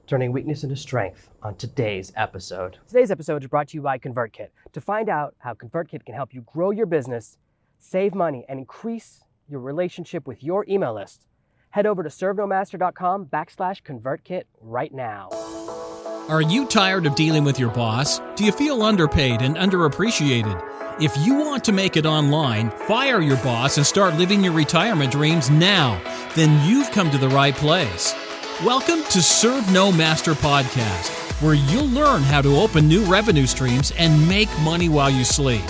turning weakness into strength on today's episode. Today's episode is brought to you by ConvertKit. To find out how ConvertKit can help you grow your business, save money, and increase your relationship with your email list, head over to servenomaster.com/ConvertKit right now. Are you tired of dealing with your boss? Do you feel underpaid and underappreciated? If you want to make it online, fire your boss and start living your retirement dreams now, then you've come to the right place. Welcome to ServenoMaster Podcast, where you'll learn how to open new revenue streams and make money while you sleep.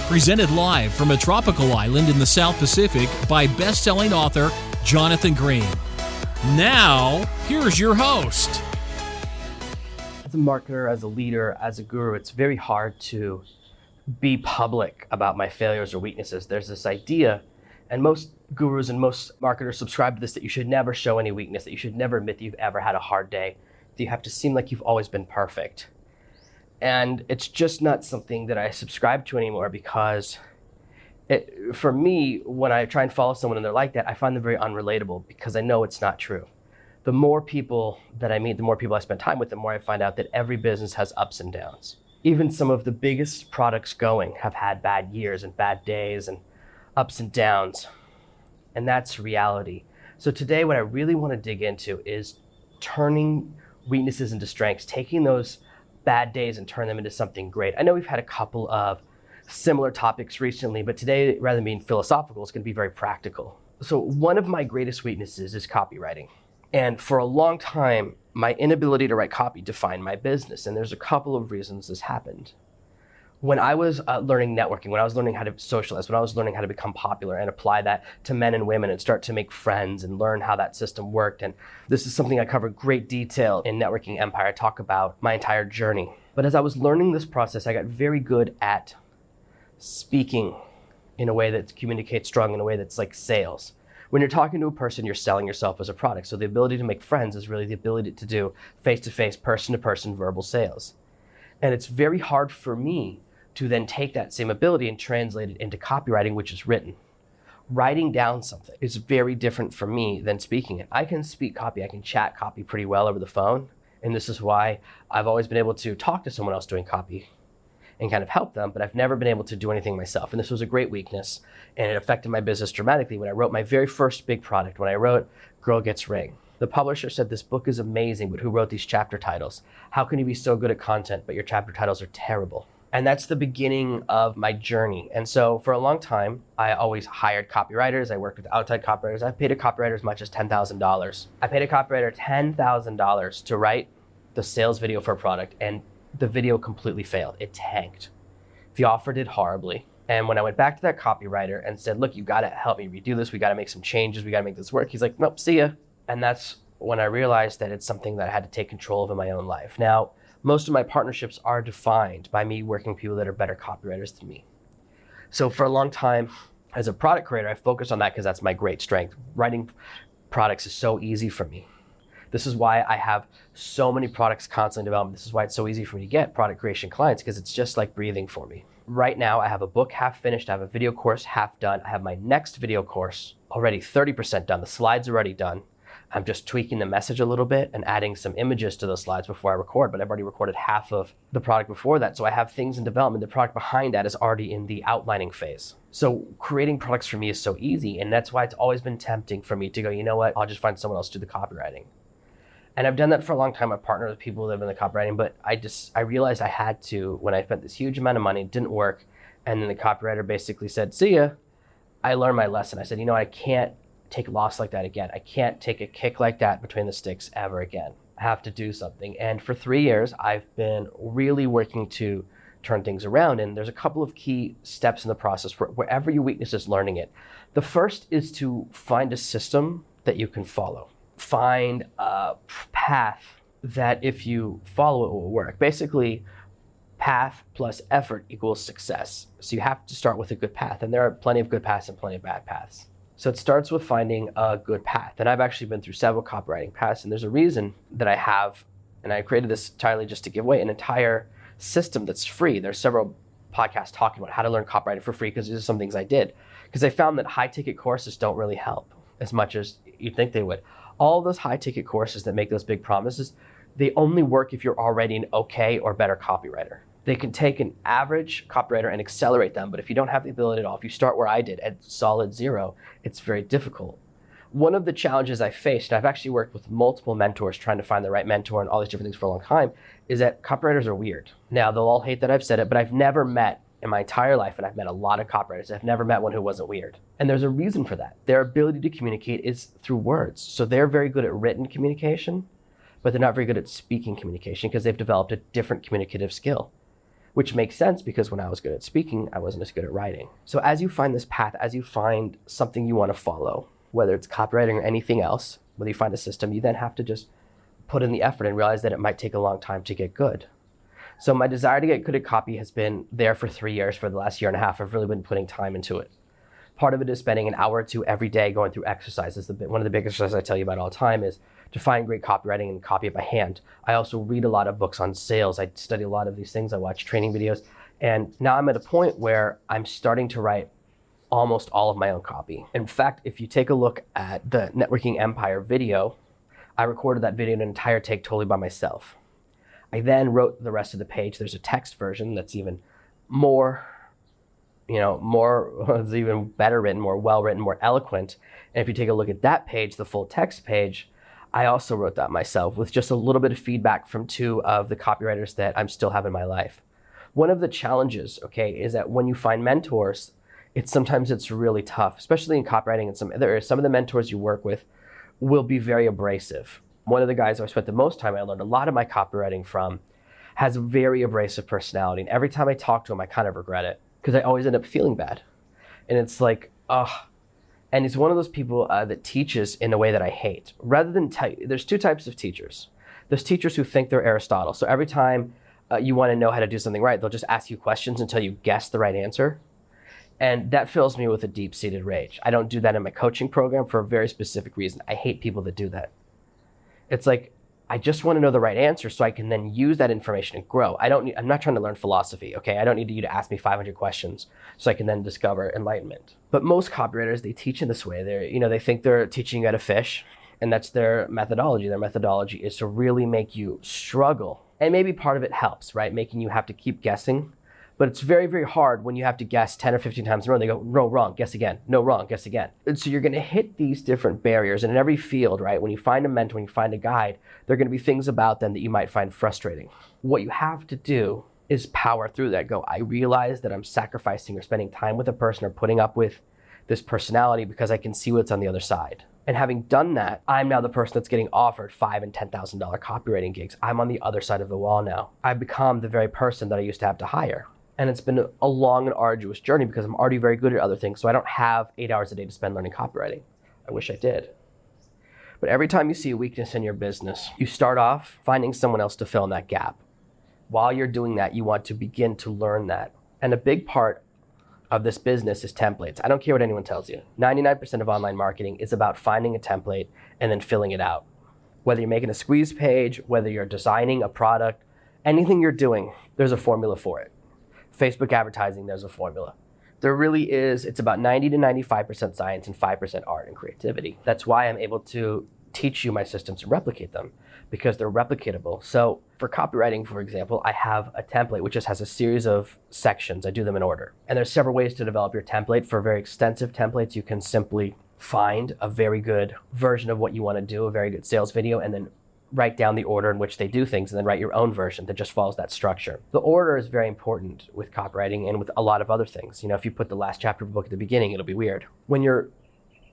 Presented live from a tropical island in the South Pacific by best-selling author Jonathan Green. Now, here's your host. As a marketer, as a leader, as a guru, it's very hard to be public about my failures or weaknesses. There's this idea, and most gurus and most marketers subscribe to this, that you should never show any weakness, that you should never admit that you've ever had a hard day, that you have to seem like you've always been perfect. And it's just not something that I subscribe to anymore, because for me, when I try and follow someone and they're like that, I find them very unrelatable, because I know it's not true. The more people that I meet, the more people I spend time with, the more I find out that every business has ups and downs. Even some of the biggest products going have had bad years and bad days and ups and downs. And that's reality. So today, what I really want to dig into is turning weaknesses into strengths, taking those bad days and turn them into something great. I know we've had a couple of similar topics recently, but today, rather than being philosophical, it's going to be very practical. So one of my greatest weaknesses is copywriting. And for a long time, my inability to write copy defined my business. And there's a couple of reasons this happened. When I was learning networking, when I was learning how to socialize, when I was learning how to become popular and apply that to men and women and start to make friends and learn how that system worked. And this is something I cover in great detail in Networking Empire. I talk about my entire journey. But as I was learning this process, I got very good at speaking in a way that communicates strong, in a way that's like sales. When you're talking to a person, you're selling yourself as a product. So the ability to make friends is really the ability to do face-to-face, person-to-person verbal sales. And it's very hard for me to then take that same ability and translate it into copywriting, which is written. Writing down something is very different for me than speaking it. I can speak copy, I can chat copy pretty well over the phone. And this is why I've always been able to talk to someone else doing copy and kind of help them, but I've never been able to do anything myself. And this was a great weakness, and it affected my business dramatically when I wrote my very first big product, when I wrote Girl Gets Ring. The publisher said, "This book is amazing, but who wrote these chapter titles? How can you be so good at content, but your chapter titles are terrible?" And that's the beginning of my journey. And so for a long time, I always hired copywriters. I worked with outside copywriters. I paid a copywriter as much as $10,000. I paid a copywriter $10,000 to write the sales video for a product, and the video completely failed. It tanked. The offer did horribly. And when I went back to that copywriter and said, "Look, you gotta help me redo this. We gotta make some changes. We gotta make this work," he's like, "Nope, see ya." And that's when I realized that it's something that I had to take control of in my own life. Now, most of my partnerships are defined by me working with people that are better copywriters than me. So for a long time, as a product creator, I focused on that because that's my great strength. Writing products is so easy for me. This is why I have so many products constantly in development. This is why it's so easy for me to get product creation clients, because it's just like breathing for me. Right now, I have a book half finished. I have a video course half done. I have my next video course already 30% done. The slides are already done. I'm just tweaking the message a little bit and adding some images to those slides before I record, but I've already recorded half of the product before that. So I have things in development. The product behind that is already in the outlining phase. So creating products for me is so easy. And that's why it's always been tempting for me to go, you know what, I'll just find someone else to do the copywriting. And I've done that for a long time. I've partnered with people who live in the copywriting, but I realized I had to, when I spent this huge amount of money, it didn't work. And then the copywriter basically said, "See ya." I learned my lesson. I said, you know, I can't take a loss like that again. I can't take a kick like that between the sticks ever again. I have to do something. And for 3 years, I've been really working to turn things around. And there's a couple of key steps in the process for wherever your weakness is, learning it. The first is to find a system that you can follow. Find a path that if you follow it will work. Basically, path plus effort equals success. So you have to start with a good path, and there are plenty of good paths and plenty of bad paths. So it starts with finding a good path. And I've actually been through several copywriting paths, and there's a reason that I have, and I created this entirely just to give away an entire system that's free. There's several podcasts talking about how to learn copywriting for free, because these are some things I did. Because I found that high ticket courses don't really help as much as you'd think they would. All those high ticket courses that make those big promises, They only work if you're already an okay or better copywriter. They can take an average copywriter and accelerate them, but if you don't have the ability at all, if you start where I did at solid zero, it's very difficult. One of the challenges I faced, and I've actually worked with multiple mentors trying to find the right mentor and all these different things for a long time, is that copywriters are weird. Now, they'll all hate that I've said it, but I've never met in my entire life, and I've met a lot of copywriters, I've never met one who wasn't weird. And there's a reason for that. Their ability to communicate is through words. So they're very good at written communication, but they're not very good at speaking communication because they've developed a different communicative skill, which makes sense because when I was good at speaking, I wasn't as good at writing. So as you find this path, as you find something you want to follow, whether it's copywriting or anything else, whether you find a system, you then have to just put in the effort and realize that it might take a long time to get good. So my desire to get good at copy has been there for 3 years. For the last year and a half, I've really been putting time into it. Part of it is spending an hour or two every day going through exercises. One of the big exercises I tell you about all the time is to find great copywriting and copy it by hand. I also read a lot of books on sales. I study a lot of these things. I watch training videos. And now I'm at a point where I'm starting to write almost all of my own copy. In fact, if you take a look at the Networking Empire video, I recorded that video in an entire take totally by myself. I then wrote the rest of the page. There's a text version that's even more, it's even better written, more well-written, more eloquent. And if you take a look at that page, the full text page, I also wrote that myself with just a little bit of feedback from 2 of the copywriters that I'm still have in my life. One of the challenges, is that when you find mentors, sometimes it's really tough, especially in copywriting, and some of the mentors you work with will be very abrasive. One of the guys I spent the most time I learned a lot of my copywriting from has a very abrasive personality. And every time I talk to him, I kind of regret it because I always end up feeling bad. And it's like, and he's one of those people that teaches in a way that I hate. Rather than there's 2 types of teachers. There's teachers who think they're Aristotle. So every time you want to know how to do something right, they'll just ask you questions until you guess the right answer. And that fills me with a deep-seated rage. I don't do that in my coaching program for a very specific reason. I hate people that do that. It's like, I just want to know the right answer so I can then use that information and grow. I'm not trying to learn philosophy, okay? I don't need you to ask me 500 questions so I can then discover enlightenment. But most copywriters, they teach in this way. They think they're teaching you how to fish, and that's their methodology. Their methodology is to really make you struggle. And maybe part of it helps, right? Making you have to keep guessing. But it's very, very hard when you have to guess 10 or 15 times in a row. They go, no, wrong, guess again. No, wrong, guess again. And so you're going to hit these different barriers. And in every field, right, when you find a mentor, when you find a guide, there are going to be things about them that you might find frustrating. What you have to do is power through that. Go, I realize that I'm sacrificing or spending time with a person or putting up with this personality because I can see what's on the other side. And having done that, I'm now the person that's getting offered $5,000 and $10,000 copywriting gigs. I'm on the other side of the wall now. I've become the very person that I used to have to hire. And it's been a long and arduous journey because I'm already very good at other things. So I don't have 8 hours a day to spend learning copywriting. I wish I did. But every time you see a weakness in your business, you start off finding someone else to fill in that gap. While you're doing that, you want to begin to learn that. And a big part of this business is templates. I don't care what anyone tells you. 99% of online marketing is about finding a template and then filling it out. Whether you're making a squeeze page, whether you're designing a product, anything you're doing, there's a formula for it. Facebook advertising, there's a formula. There really is, it's about 90 to 95% science and 5% art and creativity. That's why I'm able to teach you my systems and replicate them because they're replicatable. So for copywriting, for example, I have a template which just has a series of sections. I do them in order. And there's several ways to develop your template. For very extensive templates, you can simply find a very good version of what you want to do, a very good sales video, and then write down the order in which they do things and then write your own version that just follows that structure. The order is very important with copywriting and with a lot of other things. If you put the last chapter of a book at the beginning, it'll be weird. When you're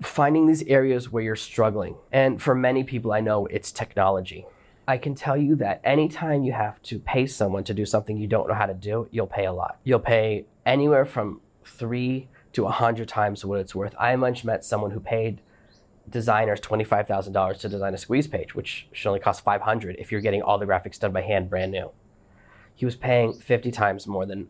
finding these areas where you're struggling, and for many people I know it's technology, I can tell you that anytime you have to pay someone to do something you don't know how to do, you'll pay a lot. You'll pay anywhere from 3 to 100 times what it's worth. I once met someone who paid designers $25,000 to design a squeeze page, which should only cost $500 if you're getting all the graphics done by hand brand new. He was paying 50 times more than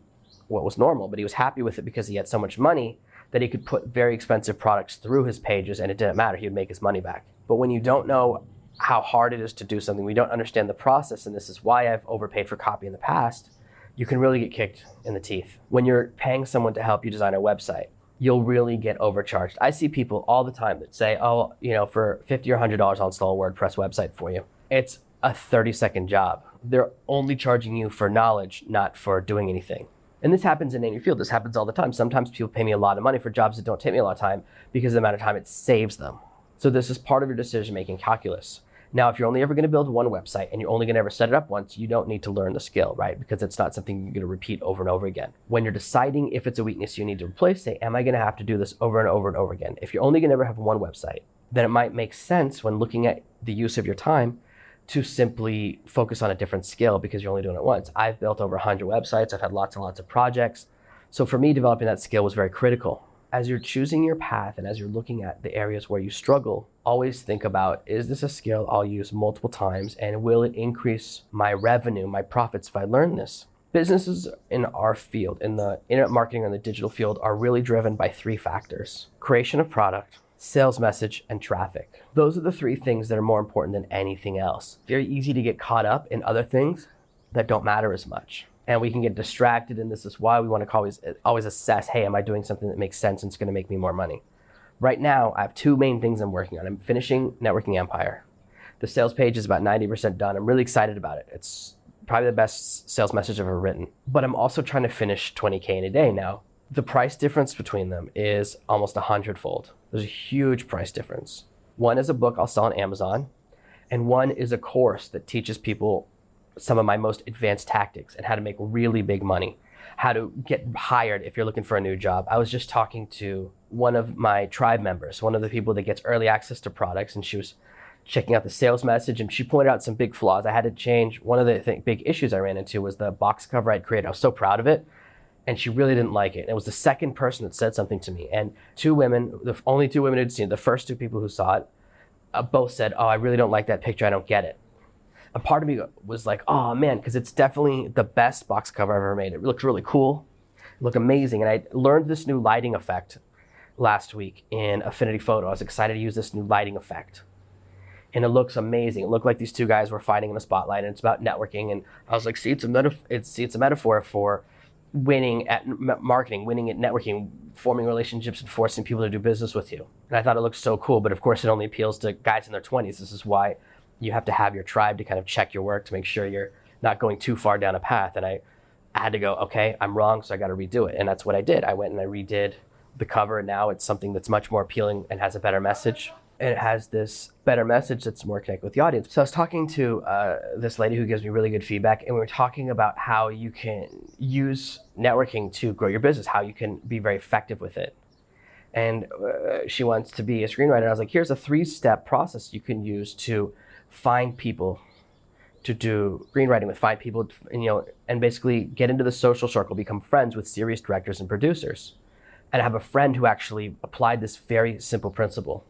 what was normal, but he was happy with it because he had so much money that he could put very expensive products through his pages and it didn't matter, he would make his money back. But when you don't know how hard it is to do something, we don't understand the process, and this is why I've overpaid for copy in the past, you can really get kicked in the teeth. When you're paying someone to help you design a website, you'll really get overcharged. I see people all the time that say, for $50 or $100, I'll install a WordPress website for you. It's a 30-second job. They're only charging you for knowledge, not for doing anything. And this happens in any field. This happens all the time. Sometimes people pay me a lot of money for jobs that don't take me a lot of time because of the amount of time it saves them. So this is part of your decision-making calculus. Now, if you're only ever going to build one website and you're only going to ever set it up once, you don't need to learn the skill, right? Because it's not something you're going to repeat over and over again. When you're deciding if it's a weakness you need to replace, say, am I going to have to do this over and over and over again? If you're only going to ever have one website, then it might make sense when looking at the use of your time to simply focus on a different skill because you're only doing it once. I've built over 100 websites. I've had lots and lots of projects. So for me, developing that skill was very critical. As you're choosing your path and as you're looking at the areas where you struggle, always think about, is this a skill I'll use multiple times and will it increase my revenue, my profits if I learn this? Businesses in our field, in the internet marketing or the digital field, are really driven by three factors: creation of product, sales message, and traffic. Those are the three things that are more important than anything else. Very easy to get caught up in other things that don't matter as much. And we can get distracted, and this is why we want to always assess, hey, am I doing something that makes sense and it's going to make me more money? Right now, I have two main things I'm working on. I'm finishing Networking Empire. The sales page is about 90% done. I'm really excited about it. It's probably the best sales message I've ever written. But I'm also trying to finish 20K in a day now. The price difference between them is almost 100-fold. There's a huge price difference. One is a book I'll sell on Amazon, and one is a course that teaches people some of my most advanced tactics and how to make really big money, how to get hired if you're looking for a new job. I was just talking to one of my tribe members, one of the people that gets early access to products, and she was checking out the sales message, and she pointed out some big flaws. I had to change. One of the big issues I ran into was the box cover I'd created. I was so proud of it, and she really didn't like it. And it was the second person that said something to me. And two women, the only two women who'd seen it, the first two people who saw it, both said, oh, I really don't like that picture. I don't get it. A part of me was like, oh man, because it's definitely the best box cover I've ever made. It looked really cool, it looked amazing. And I learned this new lighting effect last week in Affinity Photo. I was excited to use this new lighting effect. And it looks amazing. It looked like these two guys were fighting in a spotlight, and it's about networking. And I was like, see, it's a metaphor for winning at marketing, winning at networking, forming relationships and forcing people to do business with you. And I thought it looked so cool, but of course it only appeals to guys in their 20s. This is why you have to have your tribe to kind of check your work to make sure you're not going too far down a path. And I had to go, okay, I'm wrong, so I got to redo it. And that's what I did. I went and I redid the cover, and now it's something that's much more appealing and has a better message. And it has this better message that's more connected with the audience. So I was talking to this lady who gives me really good feedback, and we were talking about how you can use networking to grow your business, how you can be very effective with it. And she wants to be a screenwriter. And I was like, here's a 3-step process you can use to find people to do screenwriting with, find people, and basically get into the social circle, become friends with series directors and producers. And I have a friend who actually applied this very simple principle.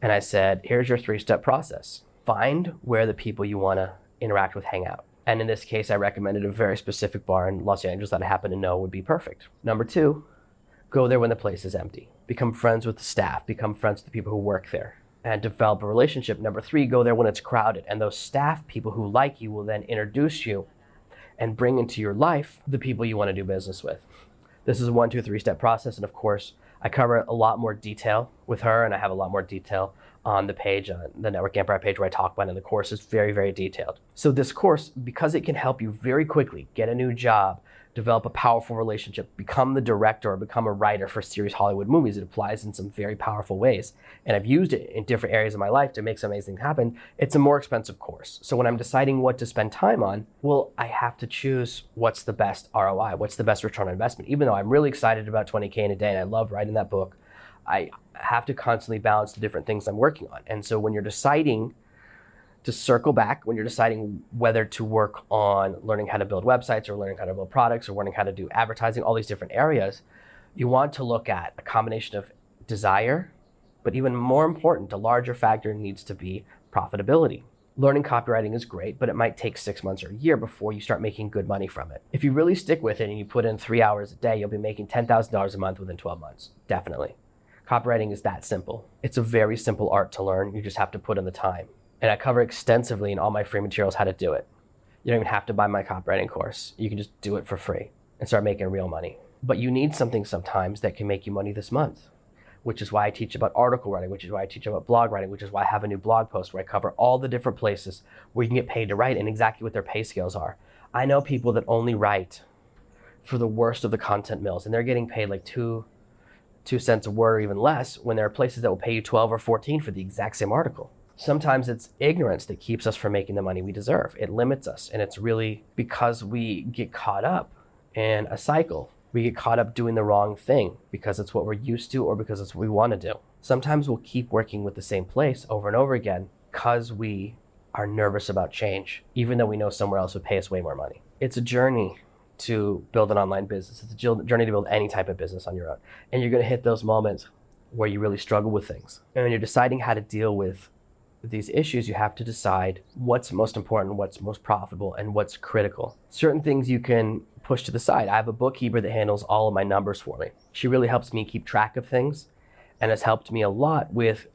And I said, here's your 3-step process. Find where the people you want to interact with hang out. And in this case, I recommended a very specific bar in Los Angeles that I happen to know would be perfect. Number 2, go there when the place is empty. Become friends with the staff, become friends with the people who work there, and develop a relationship. Number 3, go there when it's crowded. And those staff people who like you will then introduce you and bring into your life the people you want to do business with. This is a 1, 2, 3-step process. And of course, I cover a lot more detail with her, and I have a lot more detail on the page, on the Network Empire page where I talk about it, and the course is very, very detailed. So this course, because it can help you very quickly get a new job, develop a powerful relationship, become the director or become a writer for serious Hollywood movies, it applies in some very powerful ways. And I've used it in different areas of my life to make some amazing things happen. It's a more expensive course. So when I'm deciding what to spend time on, well, I have to choose what's the best ROI, what's the best return on investment. Even though I'm really excited about 20K in a day and I love writing that book, I have to constantly balance the different things I'm working on. And so when you're deciding to circle back, when you're deciding whether to work on learning how to build websites or learning how to build products or learning how to do advertising, all these different areas, you want to look at a combination of desire, but even more important, a larger factor needs to be profitability. Learning copywriting is great, but it might take 6 months or a year before you start making good money from it. If you really stick with it and you put in 3 hours a day, you'll be making $10,000 a month within 12 months, definitely. Copywriting is that simple. It's a very simple art to learn. You just have to put in the time. And I cover extensively in all my free materials how to do it. You don't even have to buy my copywriting course. You can just do it for free and start making real money. But you need something sometimes that can make you money this month. which is why I teach about article writing, which is why I teach about blog writing, which is why I have a new blog post where I cover all the different places where you can get paid to write and exactly what their pay scales are. I know people that only write for the worst of the content mills, and they're getting paid like two cents a word or even less, when there are places that will pay you 12 or 14 for the exact same article. Sometimes it's ignorance that keeps us from making the money we deserve. It limits us, and it's really because we get caught up in a cycle. We get caught up doing the wrong thing because it's what we're used to or because it's what we want to do. Sometimes we'll keep working with the same place over and over again because we are nervous about change, even though we know somewhere else would pay us way more money. It's a journey to build an online business. It's a journey to build any type of business on your own. And you're going to hit those moments where you really struggle with things. And when you're deciding how to deal with these issues, you have to decide what's most important, what's most profitable, and what's critical. Certain things you can push to the side. I have a bookkeeper that handles all of my numbers for me. She really helps me keep track of things and has helped me a lot with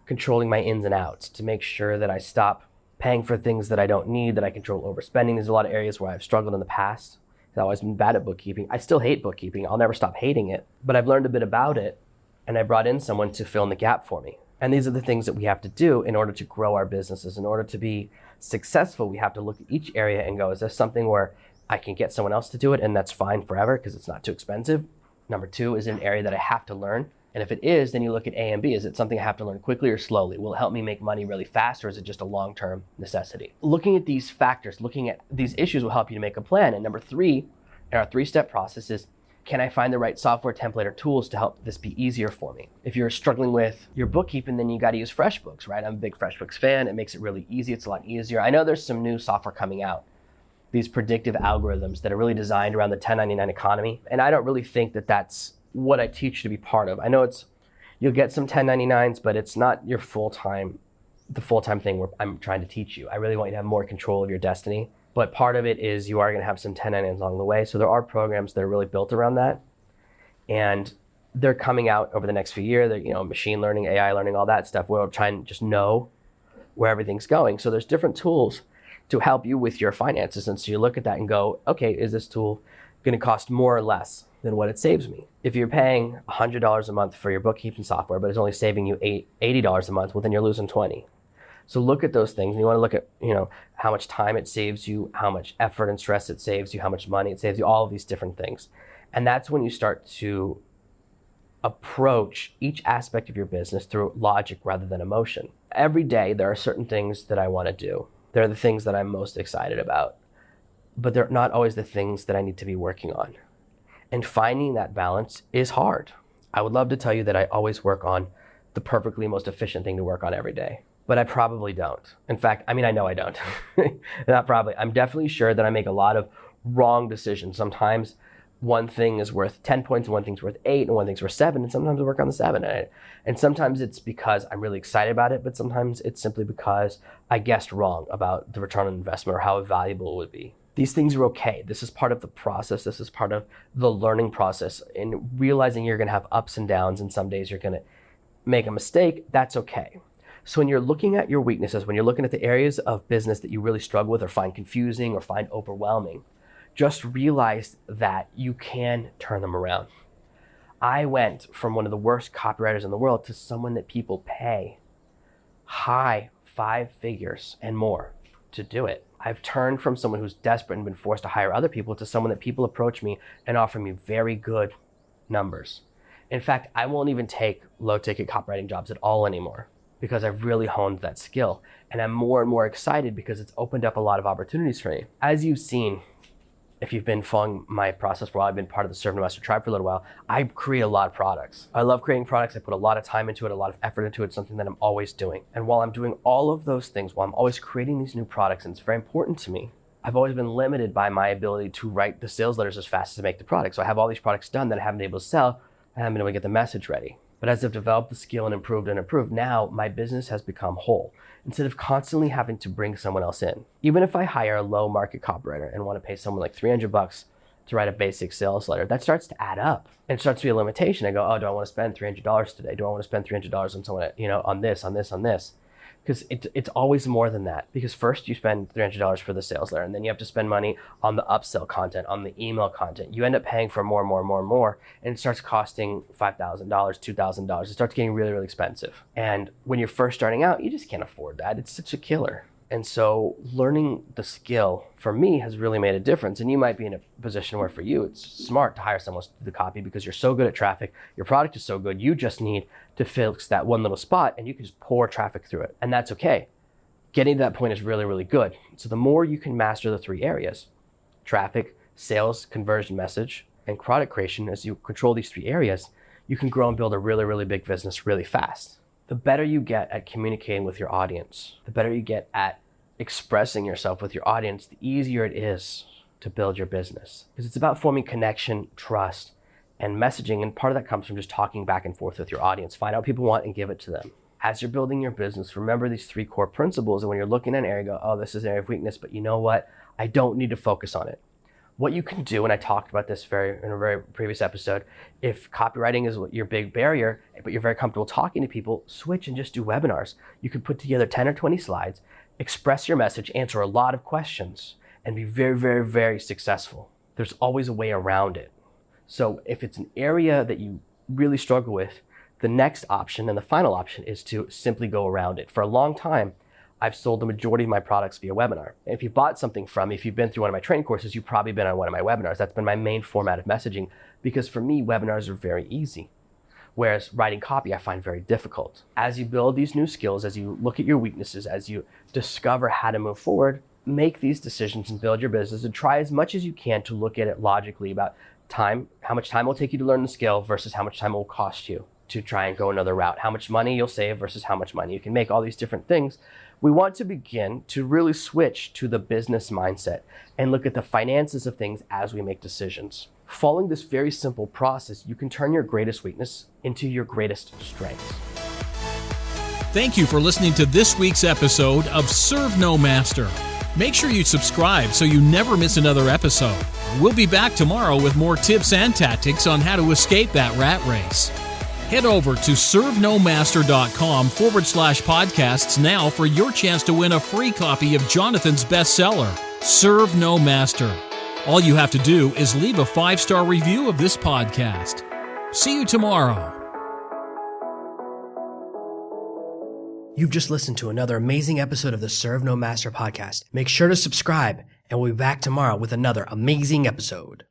controlling my ins and outs to make sure that I stop paying for things that I don't need, that I control overspending. There's a lot of areas where I've struggled in the past. I've always been bad at bookkeeping. I still hate bookkeeping. I'll never stop hating it, but I've learned a bit about it, and I brought in someone to fill in the gap for me. And these are the things that we have to do in order to grow our businesses. In order to be successful, we have to look at each area and go, is there something where I can get someone else to do it and that's fine forever because it's not too expensive? Number two, is it an area that I have to learn? And if it is, then you look at A and B. Is it something I have to learn quickly or slowly? Will it help me make money really fast, or is it just a long-term necessity? Looking at these factors, looking at these issues will help you to make a plan. And number three, in our three-step process is, can I find the right software template or tools to help this be easier for me? If you're struggling with your bookkeeping, then you got to use Freshbooks, right? I'm a big Freshbooks fan. It makes it really easy. It's a lot easier. I know there's some new software coming out, these predictive algorithms that are really designed around the 1099 economy. And I don't really think that that's what I teach you to be part of. I know you'll get some 1099s, but it's not the full-time thing where I'm trying to teach you. I really want you to have more control of your destiny. But part of it is you are going to have some 1099s along the way. So there are programs that are really built around that. And they're coming out over the next few years. They're, machine learning, AI learning, all that stuff. We'll try and just know where everything's going. So there's different tools to help you with your finances. And so you look at that and go, okay, is this tool going to cost more or less than what it saves me? If you're paying $100 a month for your bookkeeping software, but it's only saving you $80 a month, well, then you're losing 20. So look at those things. And you want to look at, how much time it saves you, how much effort and stress it saves you, how much money it saves you, all of these different things. And that's when you start to approach each aspect of your business through logic rather than emotion. Every day, there are certain things that I want to do. They're the things that I'm most excited about, but they're not always the things that I need to be working on. And finding that balance is hard. I would love to tell you that I always work on the perfectly most efficient thing to work on every day, but I probably don't. In fact, I know I don't. Not probably. I'm definitely sure that I make a lot of wrong decisions. Sometimes one thing is worth 10 points and one thing's worth 8 and one thing's worth 7, and sometimes I work on the 7. And sometimes it's because I'm really excited about it, but sometimes it's simply because I guessed wrong about the return on investment or how valuable it would be. These things are okay. This is part of the process. This is part of the learning process. And realizing you're going to have ups and downs, and some days you're going to make a mistake, that's okay. So when you're looking at your weaknesses, when you're looking at the areas of business that you really struggle with or find confusing or find overwhelming, just realize that you can turn them around. I went from one of the worst copywriters in the world to someone that people pay high 5 figures and more to do it. I've turned from someone who's desperate and been forced to hire other people to someone that people approach me and offer me very good numbers. In fact, I won't even take low-ticket copywriting jobs at all anymore because I've really honed that skill. And I'm more and more excited because it's opened up a lot of opportunities for me. As you've seen, if you've been following my process for a while, I've been part of the servenomaster tribe for a little while, I create a lot of products. I love creating products. I put a lot of time into it, a lot of effort into it, something that I'm always doing. And while I'm doing all of those things, while I'm always creating these new products, and it's very important to me, I've always been limited by my ability to write the sales letters as fast as to make the product. So I have all these products done that I haven't been able to sell. I haven't been able to get the message ready. But as I've developed the skill and improved, now my business has become whole instead of constantly having to bring someone else in. Even if I hire a low market copywriter and want to pay someone like $300 to write a basic sales letter, that starts to add up and starts to be a limitation. I go, oh, do I want to spend $300 today? Do I want to spend $300 on someone, on this? Because it's always more than that. Because first you spend $300 for the sales layer, and then you have to spend money on the upsell content, on the email content. You end up paying for more, and it starts costing $5,000, $2,000. It starts getting really, really expensive. And when you're first starting out, you just can't afford that. It's such a killer. And so learning the skill for me has really made a difference. And you might be in a position where for you, it's smart to hire someone to do the copy because you're so good at traffic. Your product is so good. You just need to fix that one little spot and you can just pour traffic through it. And that's okay. Getting to that point is really, really good. So the more you can master the three areas, traffic, sales, conversion message, and product creation, as you control these three areas, you can grow and build a really, really big business really fast. The better you get at communicating with your audience, the better you get at expressing yourself with your audience, the easier it is to build your business. Because it's about forming connection, trust, and messaging. And part of that comes from just talking back and forth with your audience. Find out what people want and give it to them. As you're building your business, remember these three core principles. And when you're looking at an area, go, oh, this is an area of weakness, but you know what? I don't need to focus on it. What you can do, and I talked about this in a very previous episode, if copywriting is your big barrier, but you're very comfortable talking to people, switch and just do webinars. You can put together 10 or 20 slides, express your message, answer a lot of questions, and be very, very, very successful. There's always a way around it. So if it's an area that you really struggle with, the next option and the final option is to simply go around it. For a long time, I've sold the majority of my products via webinar. And if you bought something from me, if you've been through one of my training courses, you've probably been on one of my webinars. That's been my main format of messaging because for me, webinars are very easy. Whereas writing copy, I find very difficult. As you build these new skills, as you look at your weaknesses, as you discover how to move forward, make these decisions and build your business and try as much as you can to look at it logically about time, how much time it will take you to learn the skill versus how much time it will cost you to try and go another route, how much money you'll save versus how much money you can make, all these different things. We want to begin to really switch to the business mindset and look at the finances of things as we make decisions. Following this very simple process, you can turn your greatest weakness into your greatest strength. Thank you for listening to this week's episode of ServenoMaster. Make sure you subscribe so you never miss another episode. We'll be back tomorrow with more tips and tactics on how to escape that rat race. Head over to servenomaster.com/podcasts now for your chance to win a free copy of Jonathan's bestseller, Serve No Master. All you have to do is leave a 5-star review of this podcast. See you tomorrow. You've just listened to another amazing episode of the Serve No Master podcast. Make sure to subscribe, and we'll be back tomorrow with another amazing episode.